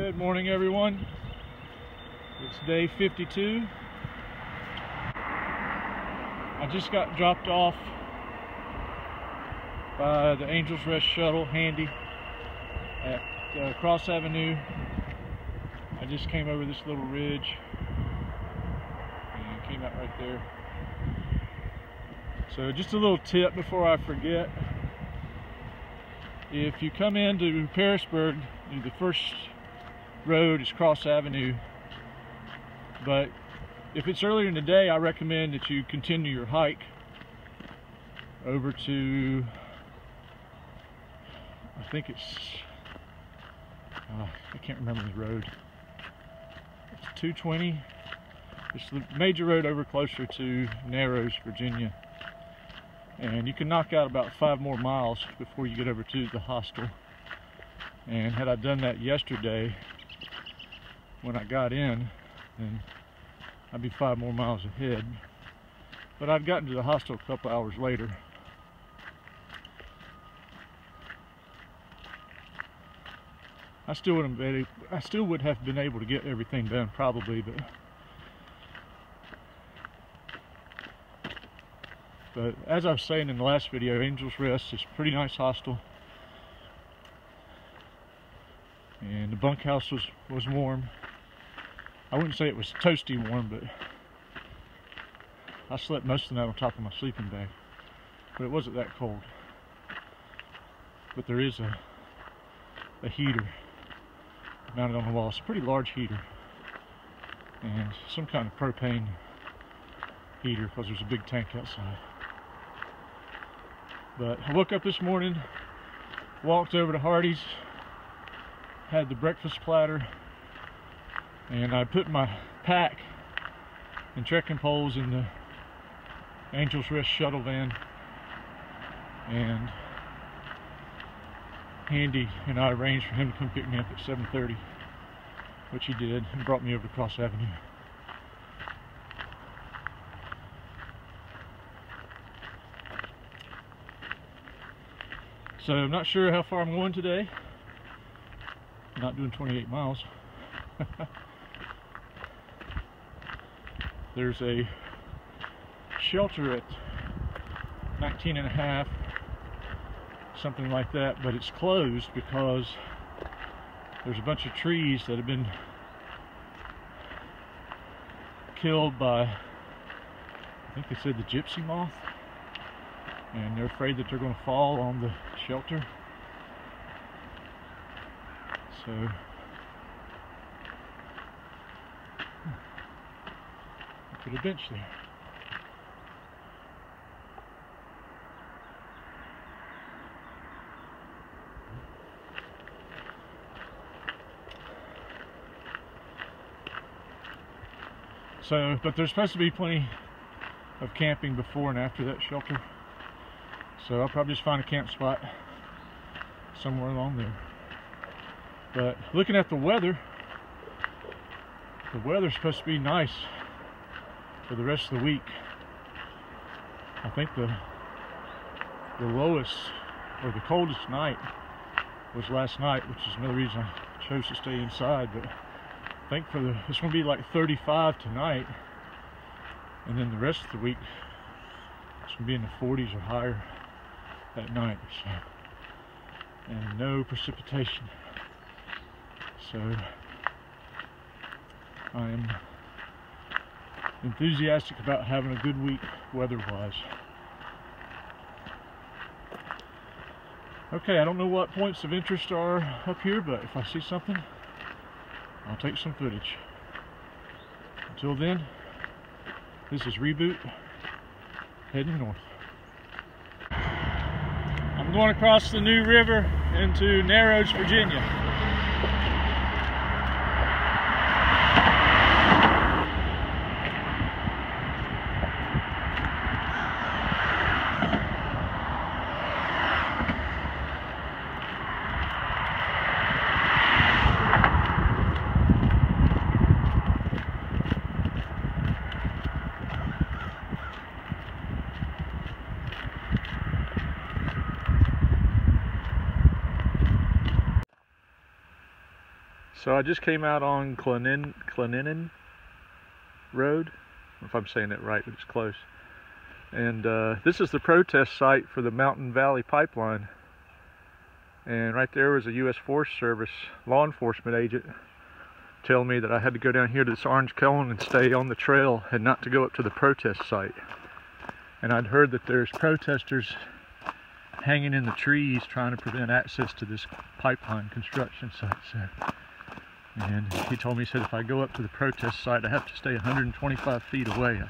Good morning, everyone. It's day 52. I just got dropped off by the Angels Rest shuttle handy at Cross Avenue. I just came over this little ridge and came out right there. So just a little tip before I forget. If you come into Pearisburg, the first road is Cross Avenue, but if it's earlier in the day, I recommend that you continue your hike over to, I think it's, I can't remember the road. It's 220. It's the major road over closer to Narrows, Virginia. And you can knock out about 5 more miles before you get over to the hostel. And had I done that yesterday, when I got in, then I'd be 5 more miles ahead. But I'd gotten to the hostel a couple hours later. I still would have been able to get everything done probably, but as I was saying in the last video, Angels Rest is a pretty nice hostel. And the bunkhouse was warm. I wouldn't say it was toasty warm, but I slept most of the night on top of my sleeping bag. But it wasn't that cold. But there is a heater mounted on the wall. It's a pretty large heater. And some kind of propane heater because there's a big tank outside. But I woke up this morning, walked over to Hardee's, had the breakfast platter, and I put my pack and trekking poles in the Angels Rest shuttle van, and Handy and I arranged for him to come pick me up at 7:30, which he did, and brought me over to Cross Avenue. So I'm not sure how far I'm going today. I'm not doing 28 miles. There's a shelter at 19.5, something like that, but it's closed because there's a bunch of trees that have been killed by, I think they said, the gypsy moth, and they're afraid that they're going to fall on the shelter. So put a bench there. So, but there's supposed to be plenty of camping before and after that shelter. So I'll probably just find a camp spot somewhere along there. But looking at the weather's supposed to be nice for the rest of the week. I think the lowest or the coldest night was last night, which is another reason I chose to stay inside. But I think it's going to be like 35 tonight, and then the rest of the week it's going to be in the 40s or higher at night. So, and no precipitation. So I am enthusiastic about having a good week weather-wise. Okay, I don't know what points of interest are up here, but if I see something, I'll take some footage. Until then, this is Reboot, heading north. I'm going across the New River into Narrows, Virginia. So I just came out on Cleninen Road. I don't know if I'm saying it right, but it's close. And this is the protest site for the Mountain Valley Pipeline. And right there was a U.S. Forest Service law enforcement agent telling me that I had to go down here to this orange cone and stay on the trail and not to go up to the protest site. And I'd heard that there's protesters hanging in the trees trying to prevent access to this pipeline construction site. And he told me, he said, if I go up to the protest site, I have to stay 125 feet away. I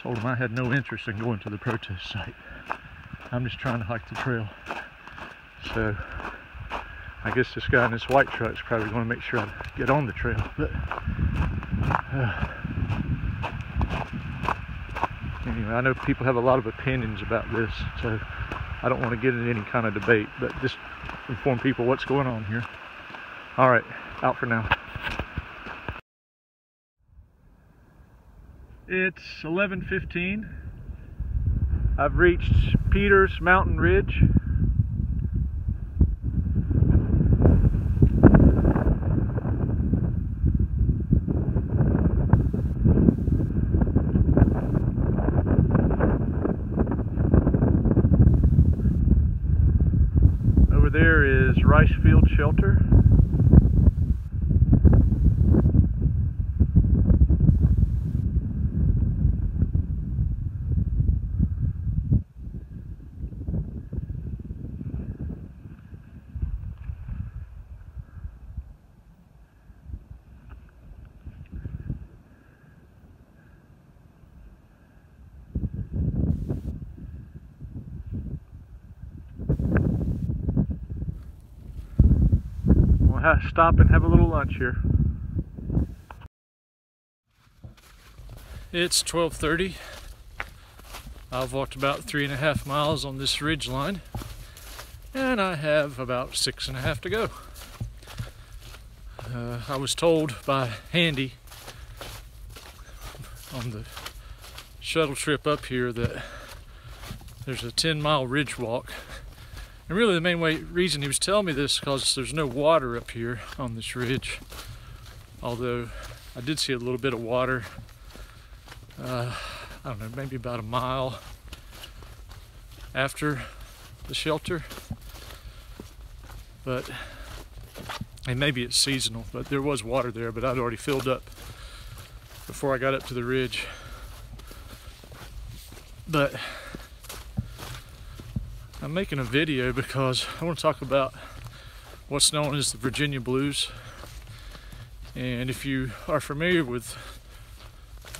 told him I had no interest in going to the protest site. I'm just trying to hike the trail. So I guess this guy in this white truck is probably going to make sure I get on the trail. But anyway, I know people have a lot of opinions about this, so I don't want to get into any kind of debate, but just inform people what's going on here. All right, out for now. It's 11:15. I've reached Peters Mountain Ridge. Over there is Rice Field Shelter. We'll stop and have a little lunch here. It's 12:30. I've walked about 3.5 miles on this ridge line, and I have about 6.5 to go. I was told by Handy on the shuttle trip up here that there's a 10-mile ridge walk. And really the main reason he was telling me this is because there's no water up here on this ridge. Although I did see a little bit of water, I don't know, maybe about a mile after the shelter. And maybe it's seasonal, but there was water there, but I'd already filled up before I got up to the ridge. But I'm making a video because I want to talk about what's known as the Virginia Blues. And if you are familiar with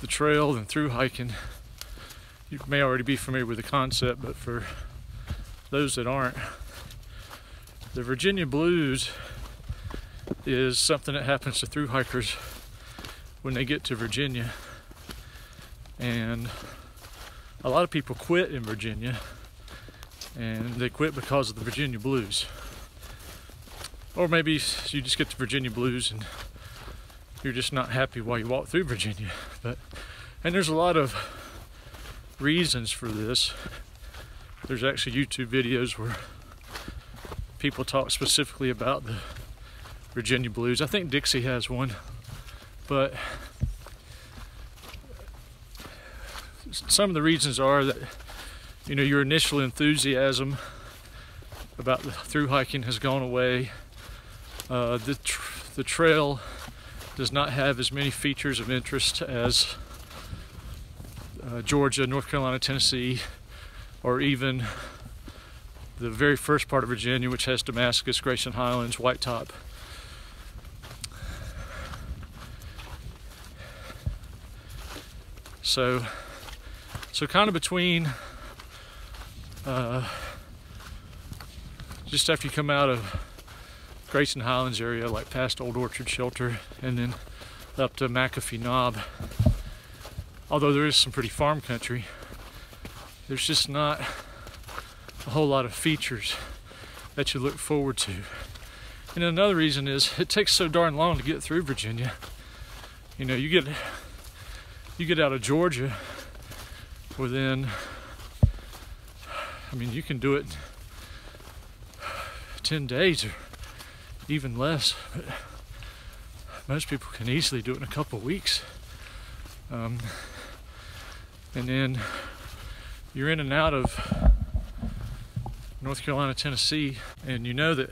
the trail and through hiking, you may already be familiar with the concept, but for those that aren't, the Virginia Blues is something that happens to through hikers when they get to Virginia. And a lot of people quit in Virginia, and they quit because of the Virginia Blues. Or maybe you just get the Virginia Blues and you're just not happy while you walk through Virginia. And there's a lot of reasons for this. There's actually YouTube videos where people talk specifically about the Virginia Blues. I think Dixie has one, but some of the reasons are that, you know, your initial enthusiasm about the through hiking has gone away. The trail does not have as many features of interest as Georgia, North Carolina, Tennessee, or even the very first part of Virginia, which has Damascus, Grayson Highlands, White Top. So kind of between just after you come out of Grayson Highlands area, like past Old Orchard Shelter, and then up to McAfee Knob, although there is some pretty farm country, there's just not a whole lot of features that you look forward to. And another reason is it takes so darn long to get through Virginia. You know, you get out of Georgia within, I mean, you can do it 10 days or even less. most people can easily do it in a couple of weeks. And then you're in and out of North Carolina, Tennessee, and you know that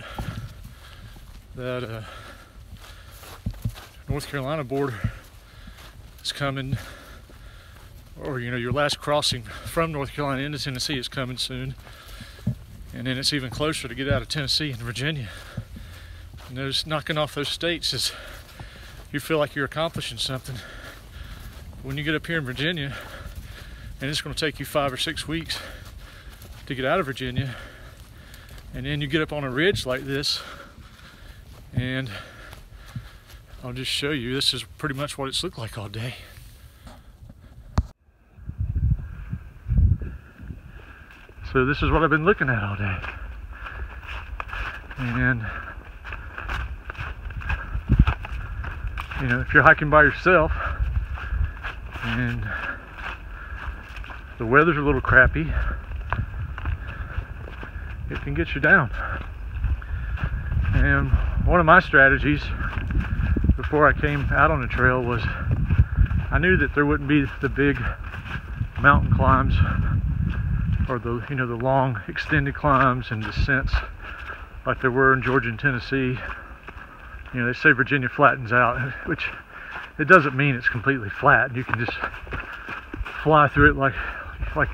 North Carolina border is coming, or you know, your last crossing from North Carolina into Tennessee is coming soon, and then it's even closer to get out of Tennessee and Virginia. And those knocking off those states is, you feel like you're accomplishing something. When you get up here in Virginia, and it's going to take you 5 or 6 weeks to get out of Virginia, and then you get up on a ridge like this, and I'll just show you, this is pretty much what it's looked like all day. So this is what I've been looking at all day. And you know, if you're hiking by yourself and the weather's a little crappy, it can get you down. And one of my strategies before I came out on the trail was, I knew that there wouldn't be the big mountain climbs or the, you know, the long extended climbs and descents like there were in Georgia and Tennessee. You know, they say Virginia flattens out, which it doesn't mean it's completely flat. You can just fly through it like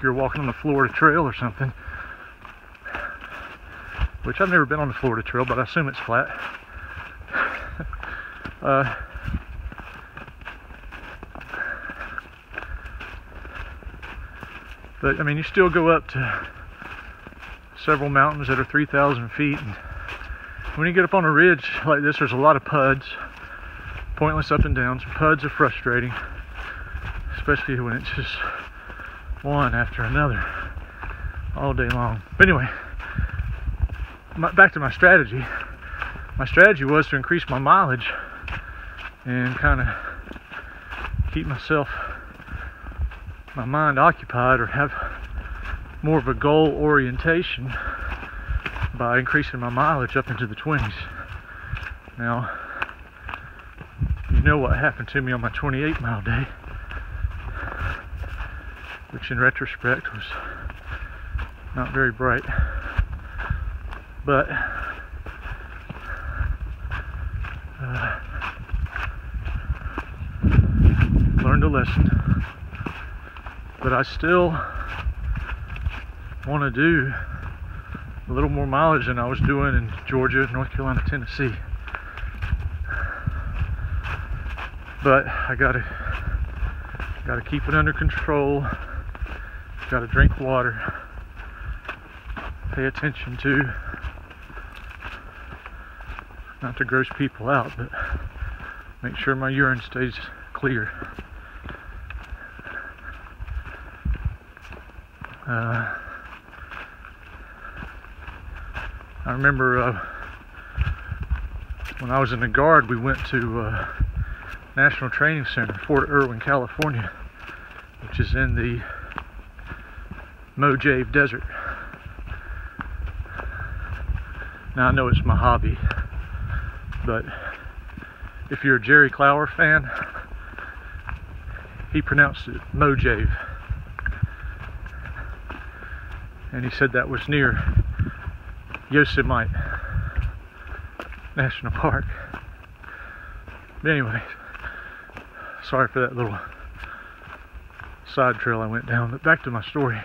you're walking on the Florida Trail or something. Which I've never been on the Florida Trail, but I assume it's flat. But I mean, you still go up to several mountains that are 3,000 feet, and when you get up on a ridge like this, there's a lot of puds, pointless up and downs. Puds are frustrating, especially when it's just one after another all day long. But anyway, back to my strategy. My strategy was to increase my mileage and kind of keep my mind occupied, or have more of a goal orientation by increasing my mileage up into the 20s. Now, you know what happened to me on my 28-mile day, which in retrospect was not very bright. But learned a lesson. But I still want to do a little more mileage than I was doing in Georgia, North Carolina, Tennessee. But I gotta keep it under control. Gotta drink water. Pay attention to, not to gross people out, but make sure my urine stays clear. I remember when I was in the Guard, we went to National Training Center, Fort Irwin, California, which is in the Mojave Desert. Now, I know it's Mojave, but if you're a Jerry Clower fan, he pronounced it Mojave. And he said that was near Yosemite National Park. But anyway, sorry for that little side trail I went down. But back to my story.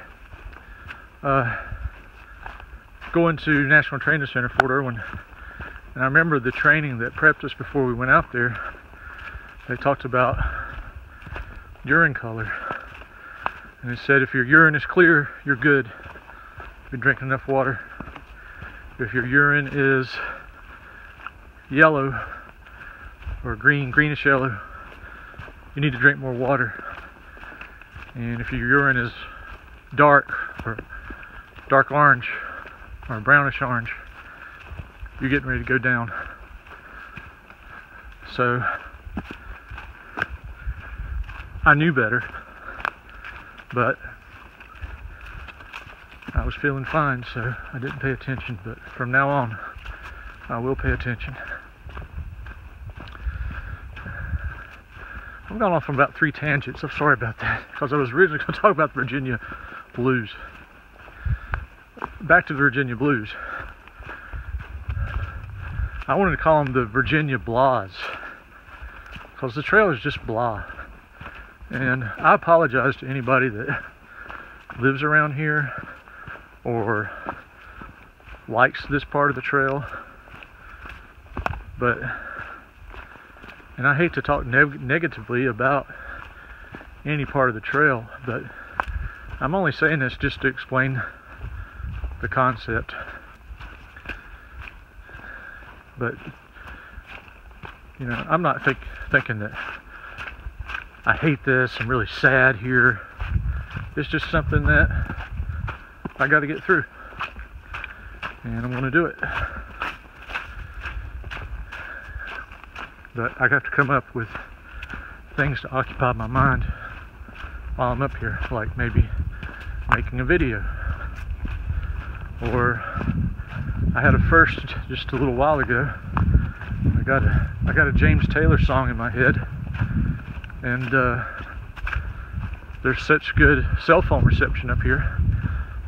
Going to National Training Center, Fort Irwin, and I remember the training that prepped us before we went out there. They talked about urine color, and it said if your urine is clear, you're good. You've been drinking enough water. If your urine is yellow or greenish yellow, you need to drink more water. And if your urine is dark or dark orange or brownish orange, you're getting ready to go down. So I knew better, but I was feeling fine, so I didn't pay attention. But from now on, I will pay attention. I've gone off on about 3 tangents. I'm sorry about that, because I was originally going to talk about the Virginia blues. Back to the Virginia blues. I wanted to call them the Virginia blahs, because the trail is just blah. And I apologize to anybody that lives around here or likes this part of the trail, but, and I hate to talk negatively about any part of the trail, but I'm only saying this just to explain the concept. But, you know, I'm not thinking that I hate this, I'm really sad here. It's just something that I got to get through, and I'm going to do it. But I got to come up with things to occupy my mind while I'm up here, like maybe making a video. Or I had a first just a little while ago. I got a James Taylor song in my head, and there's such good cell phone reception up here,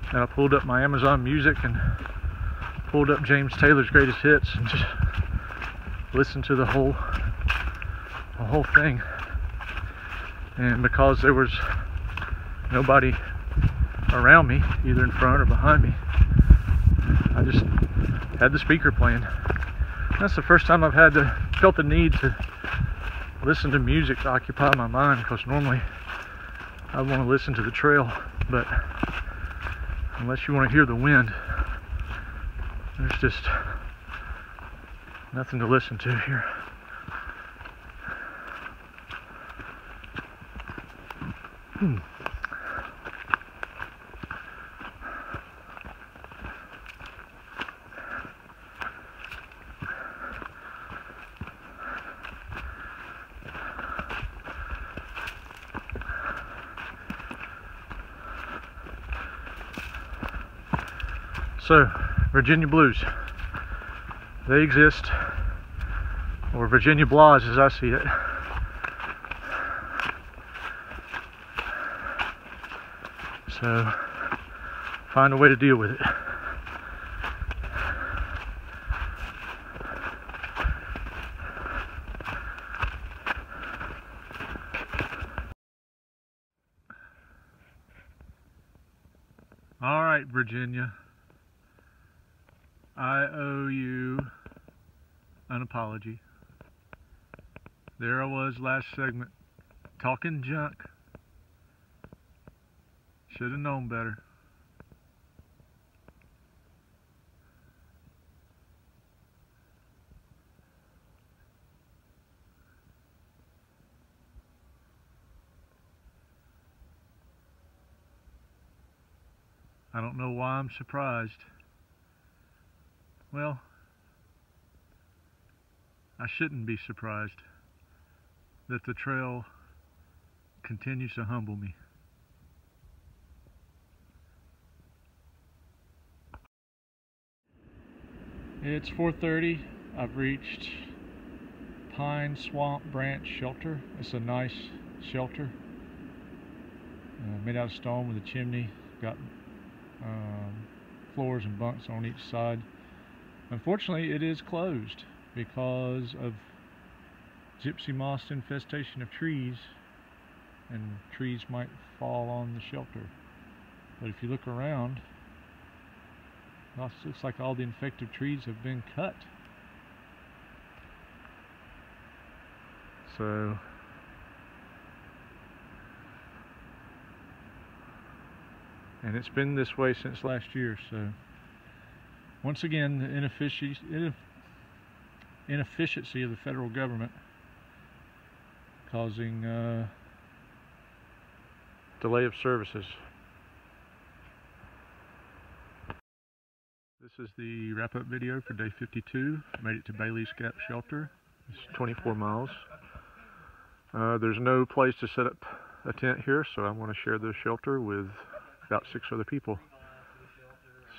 and I pulled up my Amazon Music and pulled up James Taylor's greatest hits and just listened to the whole thing. And because there was nobody around me, either in front or behind me, I just had the speaker playing. That's the first time I've felt the need to listen to music to occupy my mind, because normally I want to listen to the trail, but unless you want to hear the wind, there's just nothing to listen to here. So, Virginia blues, they exist, or Virginia blahs as I see it. So, find a way to deal with it. All right, Virginia. I owe you an apology. There I was last segment, talking junk. Should have known better. I don't know why I'm surprised. Well, I shouldn't be surprised that the trail continues to humble me. It's 4:30. I've reached Pine Swamp Branch Shelter. It's a nice shelter, made out of stone with a chimney. Got floors and bunks on each side. Unfortunately, it is closed because of gypsy moth infestation of trees, and trees might fall on the shelter. But if you look around, it looks like all the infected trees have been cut. So and it's been this way since last year. So once again, the inefficiency of the federal government causing delay of services. This is the wrap-up video for day 52. I made it to Bailey's Gap Shelter. It's 24 miles. There's no place to set up a tent here, so I want to share this shelter with about 6 other people.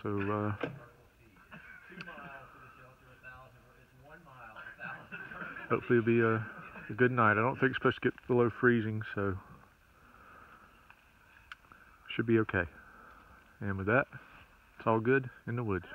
So hopefully it'll be a a good night. I don't think it's supposed to get below freezing, so should be okay. And with that, it's all good in the woods.